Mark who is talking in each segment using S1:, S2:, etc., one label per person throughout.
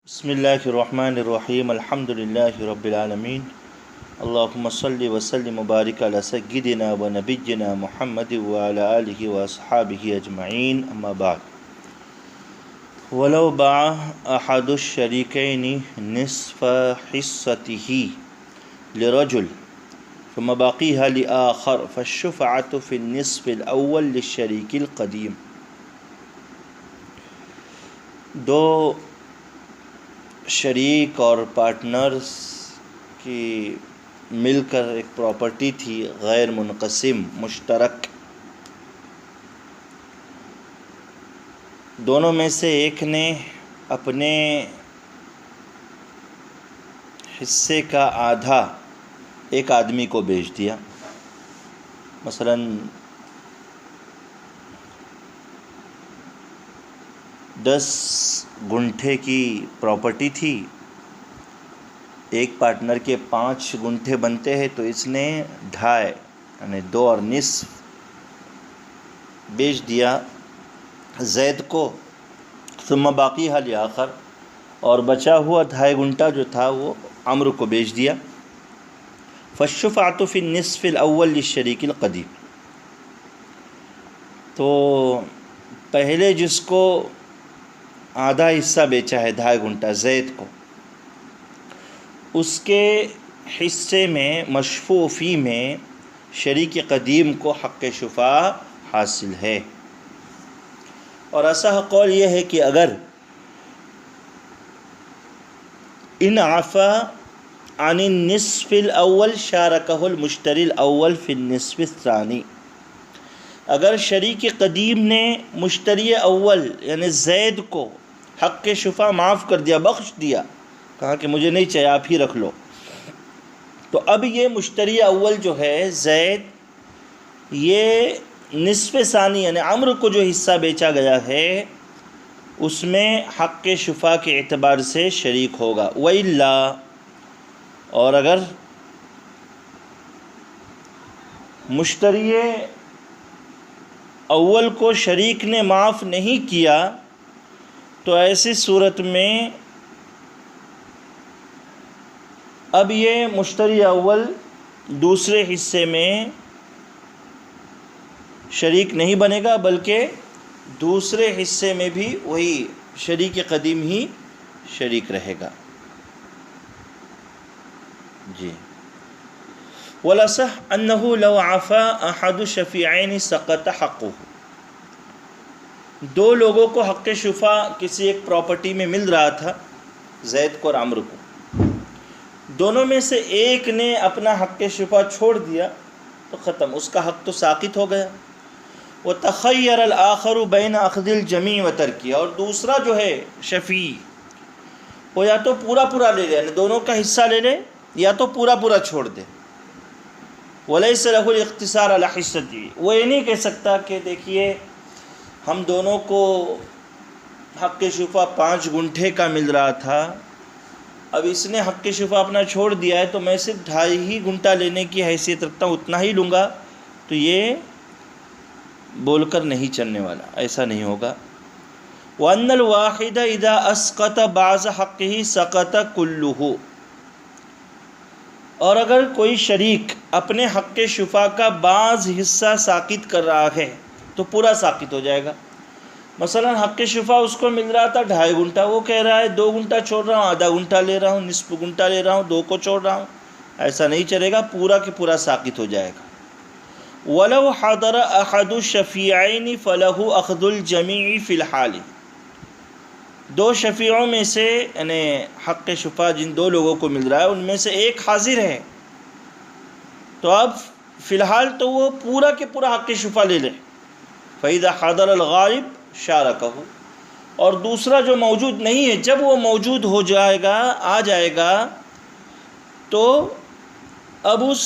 S1: بسم اللہ الرحمن الرحیم الحمد للہ رب العالمین اللہم صلی وسلم وبارک علی سیدنا و نبینا محمد وعلی آلہ واصحابہ اجمعین اما بعد ولو باع احد الشریکین نصف حصته لرجل ثم باقیها لآخر فالشفعة في النصف الاول للشریک القدیم۔ دو شریک اور پارٹنرز کی مل کر ایک پراپرٹی تھی غیر منقسم مشترک، دونوں میں سے ایک نے اپنے حصے کا آدھا ایک آدمی کو بیچ دیا۔ مثلاً 10 گنٹھے کی پراپرٹی تھی، ایک پارٹنر کے 5 گنٹھے بنتے ہیں، تو اس نے 2.5 یعنی 2 اور نصف بیچ دیا زید کو، ثم باقی حال آخر، اور بچا ہوا 2.5 گنٹہ جو تھا وہ عمرو کو بیچ دیا۔ فالشفعۃ فی النصف الاول للشریک القدیم، تو پہلے جس کو آدھا حصہ بیچا ہے 2.5 گنٹہ زید کو، اس کے حصے میں مشفوع فی میں شریک قدیم کو حق شفاع حاصل ہے۔ اور اصح قول یہ ہے کہ اگر ان عفا عن النصف الاول شارکہ المشتری الاول فی النصف الثانی، اگر شریک قدیم نے مشتری اول یعنی زید کو حق شفاع معاف کر دیا، بخش دیا، کہا کہ مجھے نہیں چاہیے آپ ہی رکھ لو، تو اب یہ مشتری اول جو ہے زید، یہ نصف ثانی یعنی عمرو کو جو حصہ بیچا گیا ہے اس میں حق شفاع کے اعتبار سے شریک ہوگا۔ وَإِلَّا، اور اگر مشتری اول کو شریک نے معاف نہیں کیا تو ایسی صورت میں اب یہ مشتری اول دوسرے حصے میں شریک نہیں بنے گا، بلکہ دوسرے حصے میں بھی وہی شریک قدیم ہی شریک رہے گا۔ جی، وَالْأَصَحُّ أَنَّهُ لَوْ عَفَا أَحَدُ الشَّفِيعَيْنِ سَقَطَ حَقُّهُ، دو لوگوں کو حق شفاع کسی ایک پراپرٹی میں مل رہا تھا، زید کو اور عمرو کو، دونوں میں سے ایک نے اپنا حق شفاع چھوڑ دیا تو ختم، اس کا حق تو ساقط ہو گیا۔ وَتَخَيَّرَ الْآخَرُ بَيْنَ أَخْذِ الْجَمِيعِ وَتَرْكِهِ، اور دوسرا جو ہے شفیع، وہ یا تو پورا لے لے، یعنی دونوں کا حصہ لے لے، یا تو پورا چھوڑ دے۔ وَلَيْسَ لَهُ الْاِخْتِصَارُ عَلَى حِصَّتِهِ، وہ یہ نہیں کہہ سکتا کہ دیکھیے ہم دونوں کو حق شفاع 5 گنٹھے کا مل رہا تھا، اب اس نے حق شفاع اپنا چھوڑ دیا ہے تو میں صرف 2.5 ہی گنٹہ لینے کی حیثیت رکھتا ہوں، اتنا ہی لوں گا، تو یہ بول کر نہیں چلنے والا، ایسا نہیں ہوگا۔ وَأَنَّ الْوَاحِدَ إِذَا أَسْقَطَ بَعْضَ حَقِّهِ سَقَطَ كُلُّهُ، اور اگر کوئی شریک اپنے حق شفاع کا بعض حصہ ساقط کر رہا ہے تو پورا ساقط ہو جائے گا۔ مثلا حق شفاع اس کو مل رہا تھا 2.5 گنٹہ، وہ کہہ رہا ہے 2 گنٹہ چھوڑ رہا ہوں، آدھا گنٹہ لے رہا ہوں، نصف گنٹہ لے رہا ہوں، 2 کو چھوڑ رہا ہوں، ایسا نہیں چلے گا، پورا کے پورا ساقط ہو جائے گا۔ وَلَوْ حَضَرَ أَحَدُ الشَّفِيعَيْنِ فَلَهُ أَخْذُ الْجَمِيعِ فِي الْحَالِ، دو شفیعوں میں سے یعنی حق شفاع جن دو لوگوں کو مل رہا ہے ان میں سے ایک حاضر ہے، تو اب فی الحال تو وہ پورا کے پورا حق شفاع لے لے۔ فَإِذَا حَضَرَ الْغَائِبُ شَارَكَهُ، اور دوسرا جو موجود نہیں ہے جب وہ موجود ہو جائے گا، آ جائے گا، تو اب اس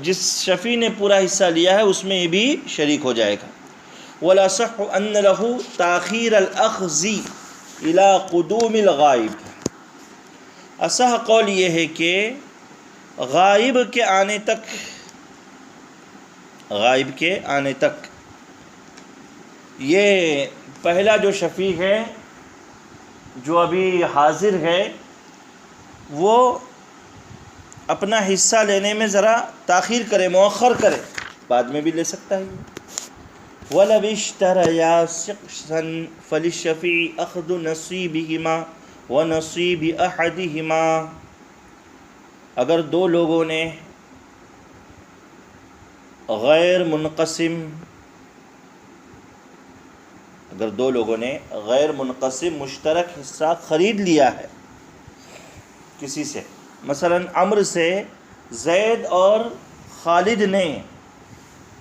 S1: جس شفیع نے پورا حصہ لیا ہے اس میں یہ بھی شریک ہو جائے گا۔ وَالْأَصَحُّ أَنَّ لَهُ تَأْخِيرَ الْأَخْذِ إِلَىٰ قُدُومِ الْغَائِبِ، اصح قول یہ ہے کہ غائب کے آنے تک یہ پہلا جو شفیع ہے جو ابھی حاضر ہے وہ اپنا حصہ لینے میں ذرا تاخیر کرے، مؤخر کرے، بعد میں بھی لے سکتا ہے۔ وَلَوِ اشْتَرَيَا شِقْصًا فَلِلشَّفِيعِ أَخْذُ نَصِيبِهِمَا وَنَصِيبِ أَحَدِهِمَا، اگر دو لوگوں نے غیر منقسم مشترک حصہ خرید لیا ہے کسی سے، مثلا عمرو سے زید اور خالد نے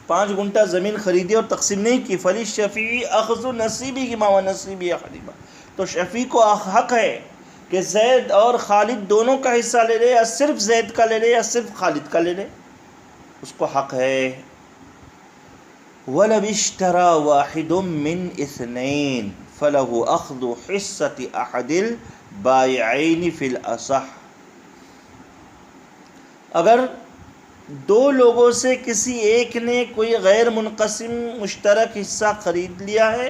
S1: 5 گنٹا زمین خریدی اور تقسیم نہیں کی، فَلِلشَّفِيعِ أَخْذُ نَصِيبِهِمَا وَنَصِيبِ أَحَدِهِمَا، تو شفیع کو حق ہے کہ زید اور خالد دونوں کا حصہ لے لے، یا صرف زید کا لے لے یا صرف خالد کا لے لے، اس کو حق ہے۔ وَلَوِ اشْتَرَى وَاحِدٌ مِّنْ اثْنَيْنِ فَلَهُ أَخْذُ حِصَّةِ أَحَدِ الْبَائِعَيْنِ فِي الْأَصَحِّ، اگر دو لوگوں سے کسی ایک نے کوئی غیر منقسم مشترک حصہ خرید لیا ہے،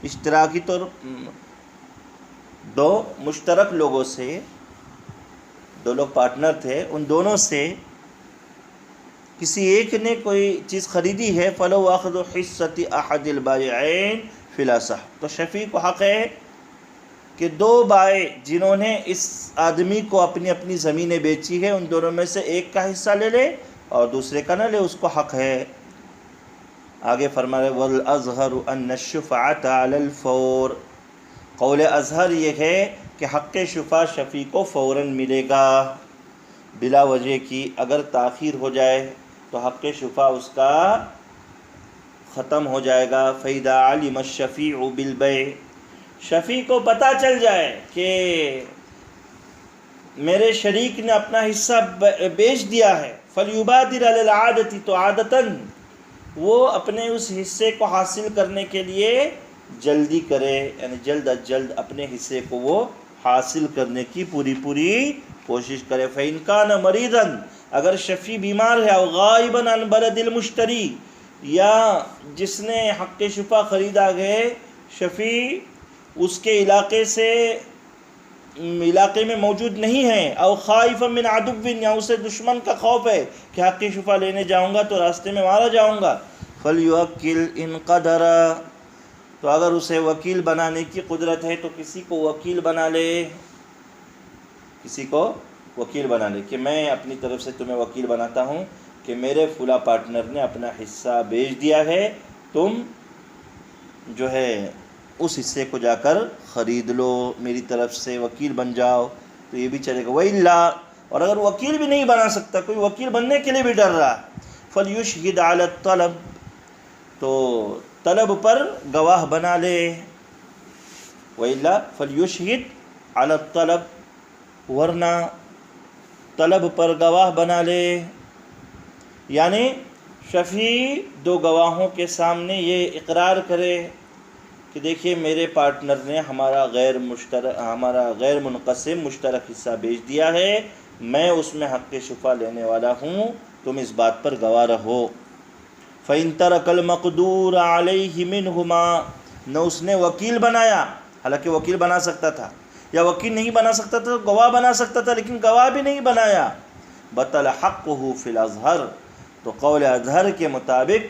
S1: اشتراکی طور دو مشترک لوگوں سے، دو لوگ پارٹنر تھے، ان دونوں سے کسی ایک نے کوئی چیز خریدی ہے، فَلَوْ أَخْذُ حِصَّةِ أَحَدِ الْبَائِعَيْنِ فِي الْأَصَحِّ، تو شفیع کو حق ہے کہ دو بائع جنہوں نے اس آدمی کو اپنی اپنی زمینیں بیچی ہے، ان دونوں میں سے ایک کا حصہ لے لے اور دوسرے کا نہ لے، اس کو حق ہے۔ آگے فرما رہے وَالْأَظْهَرُ أَنَّ الشُّفْعَةَ عَلَى الْفَوْرِ، قول اظہر یہ ہے کہ حق شفا شفیع کو فوراً ملے گا بلا وجہ کی، اگر تاخیر ہو جائے تو حق شفا اس کا ختم ہو جائے گا۔ فَإِذَا عَلِمَ الشَّفِيعُ بِالْبَيْعِ، شفیع کو پتہ چل جائے کہ میرے شریک نے اپنا حصہ بیچ دیا ہے، فَلْيُبَادِرْ عَلَى الْعَادَةِ، تو عادتاً وہ اپنے اس حصے کو حاصل کرنے کے لیے جلدی کرے، یعنی جلد از جلد اپنے حصے کو وہ حاصل کرنے کی پوری کوشش کرے۔ فَإِنْ كَانَ مَرِيضًا، اگر شفیع بیمار ہے، او غائبًا عن بلد المشتری، یا جس نے حق شفا خریدا ہے شفیع اس کے علاقے میں موجود نہیں ہے، او خائفا من عدو، یا اسے دشمن کا خوف ہے کہ حق شفا لینے جاؤں گا تو راستے میں مارا جاؤں گا، فَلْيُوَكِّلْ إِنْ قَدَرَ، تو اگر اسے وکیل بنانے کی قدرت ہے تو کسی کو وکیل بنا لے، کہ میں اپنی طرف سے تمہیں وکیل بناتا ہوں کہ میرے فلاں پارٹنر نے اپنا حصہ بیچ دیا ہے، تم جو ہے اس حصے کو جا کر خرید لو، میری طرف سے وکیل بن جاؤ، تو یہ بھی چلے گا۔ وَإِلَّا، اور اگر وکیل بھی نہیں بنا سکتا، کوئی وکیل بننے کے لیے بھی ڈر رہا، فَلْيُشْهِدْ عَلَى الطَّلَبِ، تو طلب پر گواہ بنا لے۔ وَإِلَّا فَلْيُشْهِدْ عَلَى الطَّلَبِ، ورنہ طلب پر گواہ بنا لے، یعنی شفیع دو گواہوں کے سامنے یہ اقرار کرے کہ دیکھیے میرے پارٹنر نے ہمارا غیر منقسم مشترک حصہ بیچ دیا ہے، میں اس میں حق شفا لینے والا ہوں، تم اس بات پر گواہ رہو۔ فَإِن تَرَكَ الْمَقْدُورَ عَلَيْهِ مِنْهُمَا، نہ اس نے وکیل بنایا، حالانکہ وکیل بنا سکتا تھا، یا وکیل نہیں بنا سکتا تھا تو گواہ بنا سکتا تھا، لیکن گواہ بھی نہیں بنایا، بطل حقه فی الازہر، تو قول اظہر کے مطابق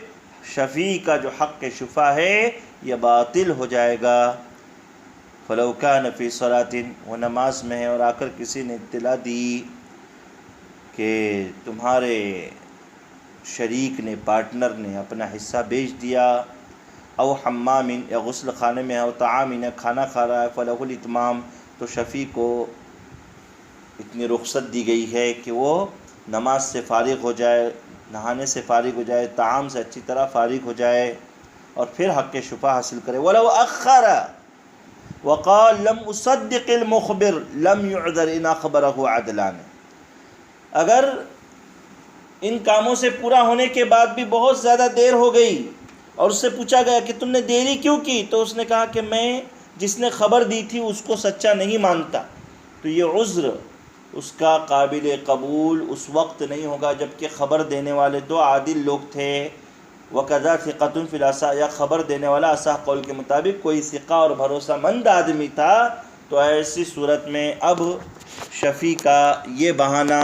S1: شفیع کا جو حق شفا ہے یہ باطل ہو جائے گا۔ فَلَوْ كَانَ فِي صَلَاةٍ، وہ نماز میں ہے اور آ کر کسی نے اطلاع دی کہ تمہارے شریک نے، پارٹنر نے اپنا حصہ بیچ دیا، او حمام، یا غسل خانے میں ہے، او طعام، یا کھانا کھا رہا ہے، فَلَهُ الْإِتْمَامُ، تو شفیع کو اتنی رخصت دی گئی ہے کہ وہ نماز سے فارغ ہو جائے، نہانے سے فارغ ہو جائے، طعام سے اچھی طرح فارغ ہو جائے اور پھر حق شفا حاصل کرے۔ وَلَوْ أَخَّرَ وَقَالَ لَمْ أُصَدِّقِ الْمُخْبِرَ لَمْ يُعْذَرْ إِنْ أَخْبَرَهُ عَدْلًا، اگر ان کاموں سے پورا ہونے کے بعد بھی بہت زیادہ دیر ہو گئی اور اس سے پوچھا گیا کہ تم نے دیری کیوں کی، تو اس نے کہا کہ میں جس نے خبر دی تھی اس کو سچا نہیں مانتا، تو یہ عذر اس کا قابل قبول اس وقت نہیں ہوگا جب کہ خبر دینے والے دو عادل لوگ تھے، وَقَذَا ثِقَةٌ فِي الْأَصَحِّ، یا خبر دینے والا اصح قول کے مطابق کوئی ثقہ اور بھروسہ مند آدمی تھا، تو ایسی صورت میں اب شفیع کا یہ بہانہ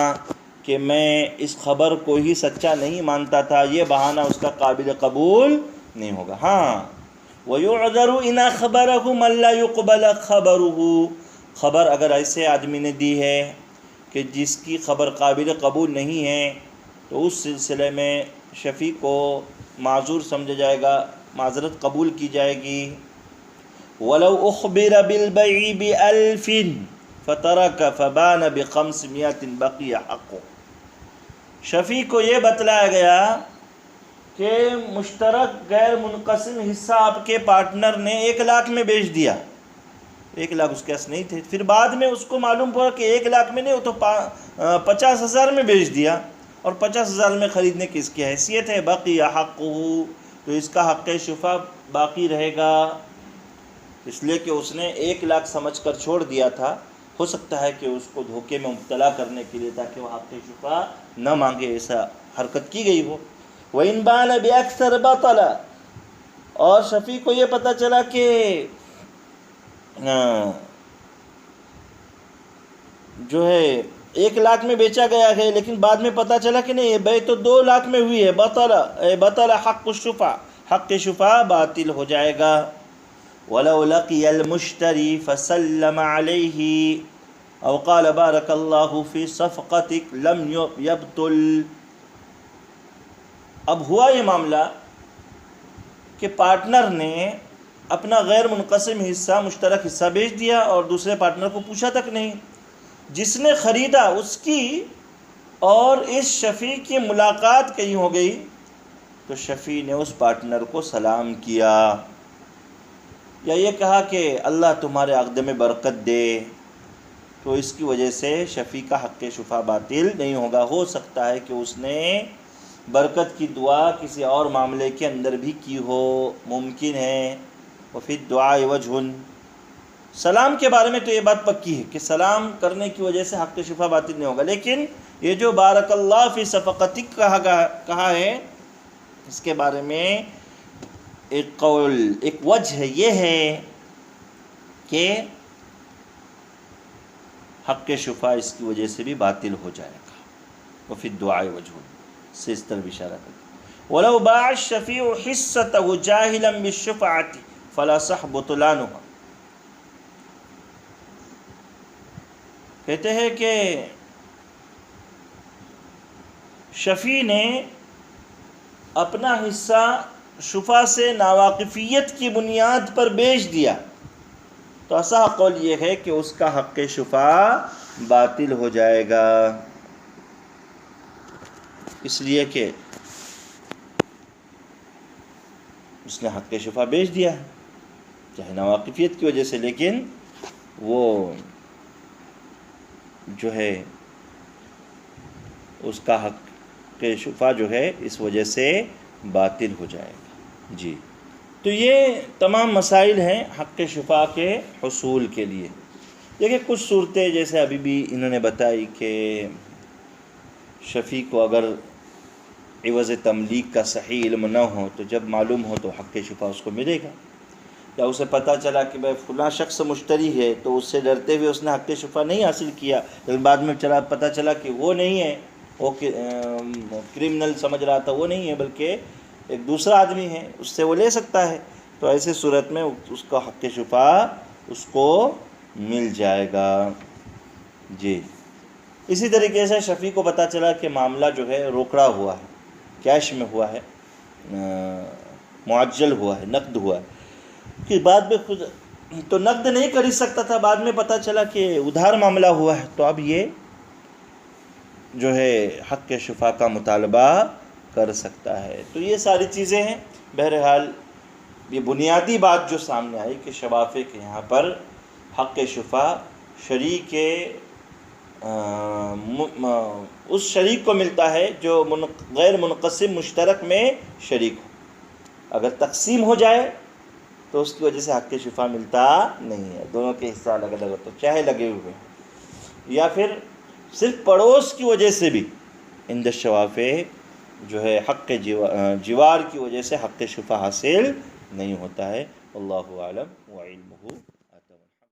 S1: کہ میں اس خبر کو ہی سچا نہیں مانتا تھا، یہ بہانہ اس کا قابل قبول نہیں ہوگا۔ ہاں وَيُعْذَرُ إِنْ أَخْبَرَهُ مَنْ لَا يُقْبَلَ خَبَرُهُ، خبر اگر ایسے آدمی نے دی ہے کہ جس کی خبر قابل قبول نہیں ہے، تو اس سلسلے میں شفیع کو معذور سمجھا جائے گا، معذرت قبول کی جائے گی۔ وَلَوْ أُخْبِرَ بِالْبَيْعِ بِأَلْفٍ فَتَرَكَ فَبَانَ بِخَمْسِمِائَةٍ بَقِيَ حَقُّهُ، شفیع کو یہ بتلایا گیا کہ مشترک غیر منقسم حصہ آپ کے پارٹنر نے 1,00,000 میں بیچ دیا، 1,00,000 اس کے پاس نہیں تھے، پھر بعد میں اس کو معلوم پڑا کہ 1,00,000 میں نہیں، وہ تو 50,000 میں بیچ دیا، اور 50,000 میں خریدنے کی اس کی حیثیت ہے، بقی حقہ، تو اس کا حق شفا باقی رہے گا، اس لیے کہ اس نے 1,00,000 سمجھ کر چھوڑ دیا تھا، ہو سکتا ہے کہ اس کو دھوکے میں مبتلا کرنے کے لیے تاکہ وہ حق شفا نہ مانگے، ایسا حرکت کی گئی ہو۔ وَإِنْ بَانَ بِأَكْثَرَ بَطَلَ، اور شفیع کو یہ پتہ چلا کہ جو ہے 1,00,000 میں بیچا گیا ہے، لیکن بعد میں پتہ چلا کہ نہیں یہ بے تو 2,00,000 میں ہوئی ہے، بطل حق الشفا، حق شفا باطل ہو جائے گا۔ وَلَوْ لَقِيَ الْمُشْتَرِي فَسَلَّمَ عَلَيْهِ أَوْ قَالَ بَارَكَ اللَّهُ فِي صَفْقَتِكَ لَمْ يَبْطُلْ، اب ہوا یہ معاملہ کہ پارٹنر نے اپنا غیر منقسم حصہ، مشترک حصہ بیچ دیا اور دوسرے پارٹنر کو پوچھا تک نہیں، جس نے خریدا اس کی اور اس شفیع کی ملاقات کہیں ہو گئی، تو شفیع نے اس پارٹنر کو سلام کیا یا یہ کہا کہ اللہ تمہارے عقد میں برکت دے، تو اس کی وجہ سے شفیع کا حق شفا باطل نہیں ہوگا۔ ہو سکتا ہے کہ اس نے برکت کی دعا کسی اور معاملے کے اندر بھی کی ہو، ممکن ہے۔ وفی الدعاء وجہ، سلام کے بارے میں تو یہ بات پکی ہے کہ سلام کرنے کی وجہ سے حق شفا باطل نہیں ہوگا، لیکن یہ جو بارک اللہ فی صفقتک کہا ہے، اس کے بارے میں ایک قول، ایک وجہ یہ ہے کہ حق شفا اس کی وجہ سے بھی باطل ہو جائے گا۔ وفی الدعاء وجہ سے اس طرف اشارہ کرتے ہیں۔ وَلَوْ بَاعَ الشَّفِيعُ حِصَّتَهُ جَاهِلًا بِالشُّفْعَةِ فَلَا صَحَّ بُطْلَانُهَا، کہتے ہیں کہ شفیع نے اپنا حصہ شفا سے ناواقفیت کی بنیاد پر بیچ دیا، تو اصح قول یہ ہے کہ اس کا حق شفا باطل ہو جائے گا، اس لیے کہ اس نے حق شفا بیچ دیا ہے، چاہے ناواقفیت کی وجہ سے، لیکن وہ جو ہے اس کا حق شفا جو ہے اس وجہ سے باطل ہو جائے گا۔ جی، تو یہ تمام مسائل ہیں حق شفا کے حصول کے لیے۔ دیکھیں کچھ صورتیں جیسے ابھی بھی انہوں نے بتائی کہ شفیع کو اگر عوض تملیک کا صحیح علم نہ ہو تو جب معلوم ہو تو حق شفا اس کو ملے گا، یا اسے پتہ چلا کہ بھائی فلاں شخص مشتری ہے تو اس سے ڈرتے ہوئے اس نے حق شفا نہیں حاصل کیا، لیکن بعد میں پتہ چلا کہ وہ نہیں ہے، وہ کرمنل سمجھ رہا تھا، وہ نہیں ہے بلکہ ایک دوسرا آدمی ہے، اس سے وہ لے سکتا ہے، تو ایسے صورت میں اس کا حق شفا اس کو مل جائے گا۔ جی، اسی طریقے سے شفیع کو پتہ چلا کہ معاملہ جو ہے روکڑا ہوا ہے، کیش میں ہوا ہے، معجل ہوا ہے، نقد ہوا ہے، کہ بعد میں خود تو نقد نہیں خرید سکتا تھا، بعد میں پتہ چلا کہ ادھار معاملہ ہوا ہے، تو اب یہ جو ہے حق شفا کا مطالبہ کر سکتا ہے۔ تو یہ ساری چیزیں ہیں۔ بہرحال یہ بنیادی بات جو سامنے آئی کہ شفاعے کے یہاں پر حق شفا شریک اس شریک کو ملتا ہے جو غیر منقسم مشترک میں شریک ہو، اگر تقسیم ہو جائے تو اس کی وجہ سے حق شفا ملتا نہیں ہے، دونوں کے حصہ الگ الگ ہوتے چاہے لگے ہوئے، یا پھر صرف پڑوس کی وجہ سے بھی عند الشوافع جو ہے حق جوار کی وجہ سے حق شفا حاصل نہیں ہوتا ہے۔ اللہ عالم وعلمہ